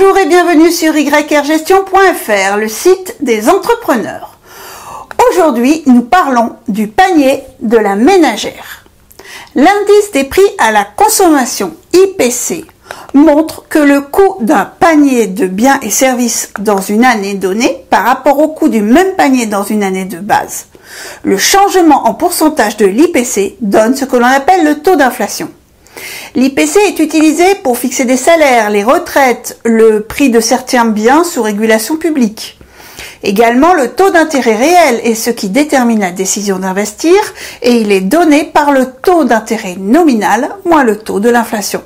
Bonjour et bienvenue sur yrgestion.fr, le site des entrepreneurs. Aujourd'hui, nous parlons du panier de la ménagère. L'indice des prix à la consommation IPC montre que le coût d'un panier de biens et services dans une année donnée par rapport au coût du même panier dans une année de base. Le changement en pourcentage de l'IPC donne ce que l'on appelle le taux d'inflation. L'IPC est utilisé pour fixer des salaires, les retraites, le prix de certains biens sous régulation publique. Également, le taux d'intérêt réel est ce qui détermine la décision d'investir et il est donné par le taux d'intérêt nominal moins le taux de l'inflation.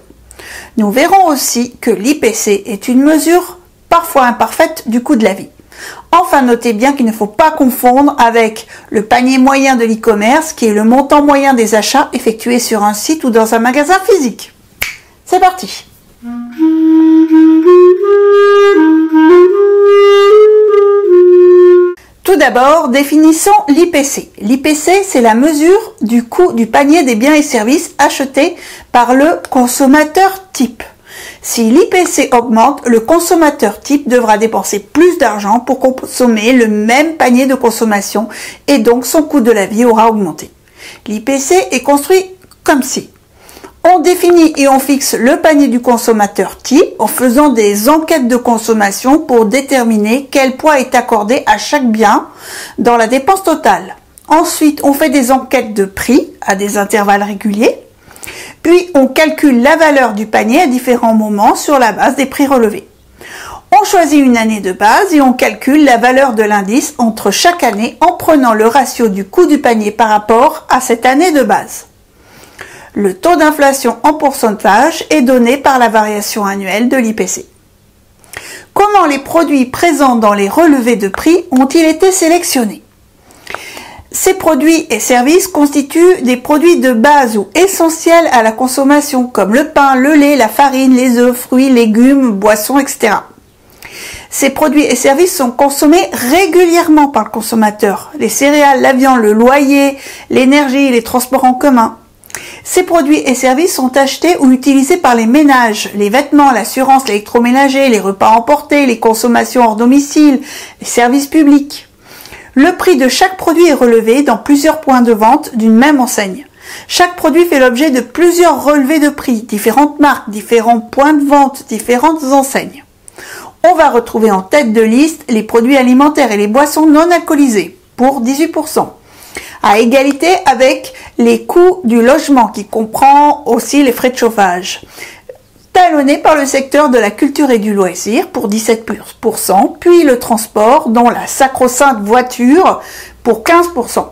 Nous verrons aussi que l'IPC est une mesure parfois imparfaite du coût de la vie. Enfin, notez bien qu'il ne faut pas confondre avec le panier moyen de l'e-commerce qui est le montant moyen des achats effectués sur un site ou dans un magasin physique. C'est parti! Tout d'abord, définissons l'IPC. L'IPC, c'est la mesure du coût du panier des biens et services achetés par le consommateur type. Si l'IPC augmente, le consommateur type devra dépenser plus d'argent pour consommer le même panier de consommation et donc son coût de la vie aura augmenté. L'IPC est construit comme ci. On définit et on fixe le panier du consommateur type en faisant des enquêtes de consommation pour déterminer quel poids est accordé à chaque bien dans la dépense totale. Ensuite, on fait des enquêtes de prix à des intervalles réguliers. Puis, on calcule la valeur du panier à différents moments sur la base des prix relevés. On choisit une année de base et on calcule la valeur de l'indice entre chaque année en prenant le ratio du coût du panier par rapport à cette année de base. Le taux d'inflation en pourcentage est donné par la variation annuelle de l'IPC. Comment les produits présents dans les relevés de prix ont-ils été sélectionnés ? Ces produits et services constituent des produits de base ou essentiels à la consommation, comme le pain, le lait, la farine, les œufs, fruits, légumes, boissons, etc. Ces produits et services sont consommés régulièrement par le consommateur. Les céréales, la viande, le loyer, l'énergie, les transports en commun. Ces produits et services sont achetés ou utilisés par les ménages, les vêtements, l'assurance, l'électroménager, les repas emportés, les consommations hors domicile, les services publics. Le prix de chaque produit est relevé dans plusieurs points de vente d'une même enseigne. Chaque produit fait l'objet de plusieurs relevés de prix, différentes marques, différents points de vente, différentes enseignes. On va retrouver en tête de liste les produits alimentaires et les boissons non alcoolisées pour 18%, à égalité avec les coûts du logement qui comprend aussi les frais de chauffage. Talonné par le secteur de la culture et du loisir pour 17%, puis le transport, dont la sacro-sainte voiture pour 15%.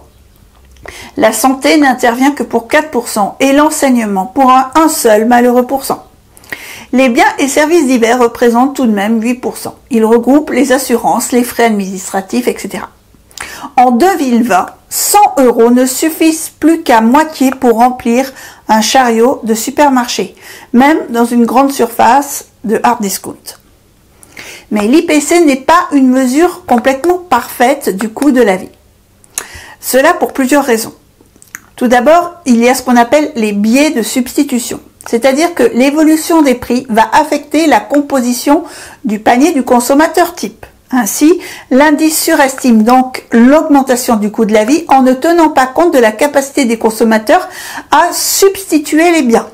La santé n'intervient que pour 4% et l'enseignement pour un seul malheureux pourcent. Les biens et services divers représentent tout de même 8%. Ils regroupent les assurances, les frais administratifs, etc. En 2020, 100 € ne suffisent plus qu'à moitié pour remplir un chariot de supermarché, même dans une grande surface de hard discount. Mais l'IPC n'est pas une mesure complètement parfaite du coût de la vie. Cela pour plusieurs raisons. Tout d'abord, il y a ce qu'on appelle les biais de substitution, c'est-à-dire que l'évolution des prix va affecter la composition du panier du consommateur type. Ainsi, l'indice surestime donc l'augmentation du coût de la vie en ne tenant pas compte de la capacité des consommateurs à substituer les biens.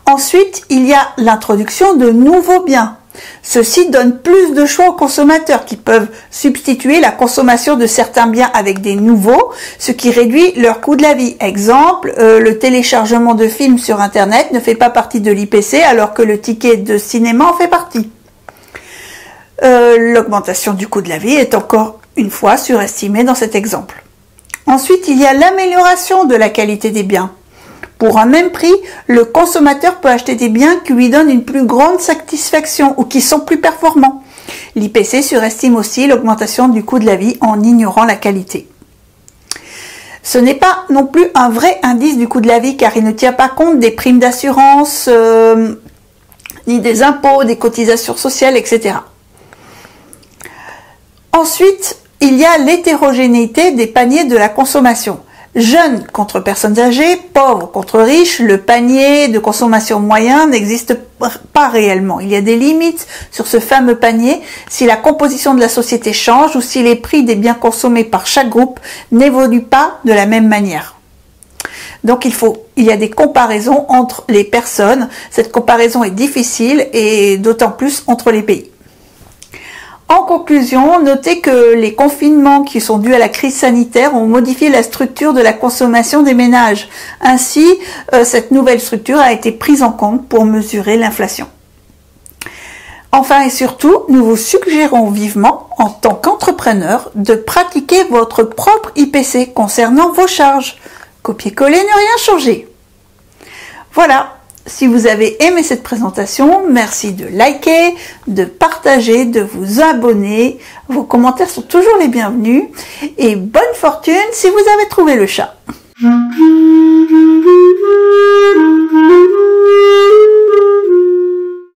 Ensuite, il y a l'introduction de nouveaux biens. Ceci donne plus de choix aux consommateurs qui peuvent substituer la consommation de certains biens avec des nouveaux, ce qui réduit leur coût de la vie. Exemple, le téléchargement de films sur Internet ne fait pas partie de l'IPC alors que le ticket de cinéma en fait partie. L'augmentation du coût de la vie est encore une fois surestimée dans cet exemple. Ensuite, il y a l'amélioration de la qualité des biens. Pour un même prix, le consommateur peut acheter des biens qui lui donnent une plus grande satisfaction ou qui sont plus performants. L'IPC surestime aussi l'augmentation du coût de la vie en ignorant la qualité. Ce n'est pas non plus un vrai indice du coût de la vie car il ne tient pas compte des primes d'assurance, ni des impôts, des cotisations sociales, etc. Ensuite, il y a l'hétérogénéité des paniers de la consommation. Jeunes contre personnes âgées, pauvres contre riches, le panier de consommation moyen n'existe pas réellement. Il y a des limites sur ce fameux panier si la composition de la société change ou si les prix des biens consommés par chaque groupe n'évoluent pas de la même manière. Donc il y a des comparaisons entre les personnes. Cette comparaison est difficile et d'autant plus entre les pays. En conclusion, notez que les confinements qui sont dus à la crise sanitaire ont modifié la structure de la consommation des ménages. Ainsi, cette nouvelle structure a été prise en compte pour mesurer l'inflation. Enfin et surtout, nous vous suggérons vivement, en tant qu'entrepreneur, de pratiquer votre propre IPC concernant vos charges. Copier-coller, ne rien changer. Voilà. Si vous avez aimé cette présentation, merci de liker, de partager, de vous abonner. Vos commentaires sont toujours les bienvenus. Et bonne fortune si vous avez trouvé le chat.